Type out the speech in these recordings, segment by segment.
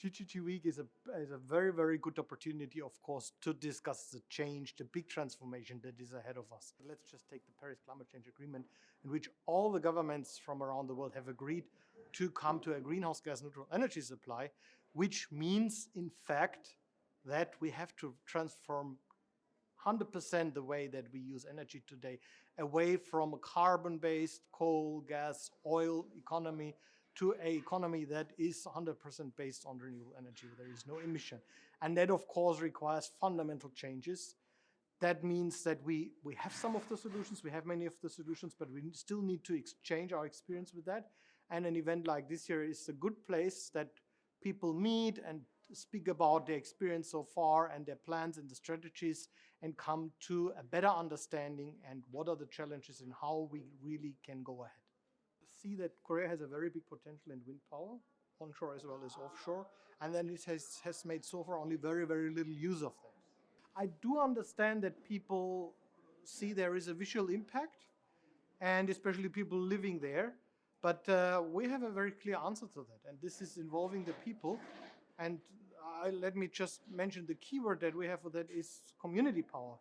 GGG Week is a very, very good opportunity, of course, to discuss the change, the big transformation that is ahead of us. Let's just take the Paris Climate Change Agreement, in which all the governments from around the world have agreed to come to a greenhouse gas neutral energy supply, which means, in fact, that we have to transform 100% the way that we use energy today, away from a carbon-based coal, gas, oil economy to an economy that is 100% based on renewable energy. There is no emission. And that, of course, requires fundamental changes. That means that we have some of the solutions, we have many of the solutions, but we still need to exchange our experience with that. And an event like this year is a good place that people meet and speak about their experience so far and their plans and the strategies and come to a better understanding and what are the challenges and how we really can go ahead. See that Korea has a very big potential in wind power, onshore as well as offshore, and then it has made so far only very, very little use of that. I do understand that people see there is a visual impact, and especially people living there, but we have a very clear answer to that, and this is involving the people. And let me just mention the keyword that we have for that is community power.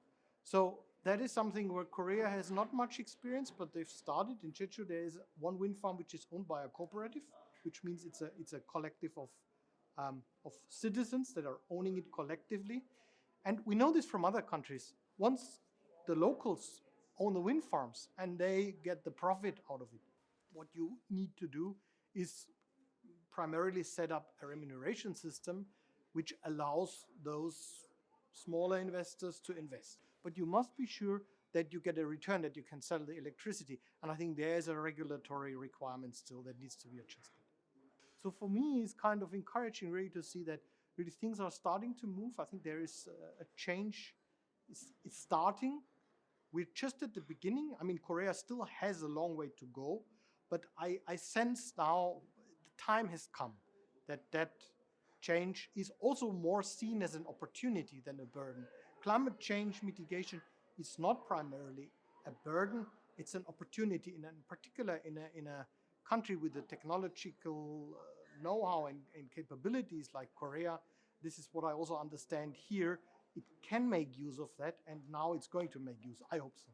So that is something where Korea has not much experience, but they've started. In Jeju, there is one wind farm which is owned by a cooperative, which means it's a collective of citizens that are owning it collectively. And we know this from other countries. Once the locals own the wind farms and they get the profit out of it, what you need to do is primarily set up a remuneration system which allows those smaller investors to invest. But you must be sure that you get a return, that you can sell the electricity. And I think there is a regulatory requirement still that needs to be adjusted. So for me, it's kind of encouraging really to see that really things are starting to move. I think there is a change. It's starting. We're just at the beginning. I mean, Korea still has a long way to go, but I sense now the time has come that change is also more seen as an opportunity than a burden. Climate change mitigation is not primarily a burden, it's an opportunity, in particular in a country with the technological know-how and capabilities like Korea. This is what I also understand here. It can make use of that, and now it's going to make use. I hope so.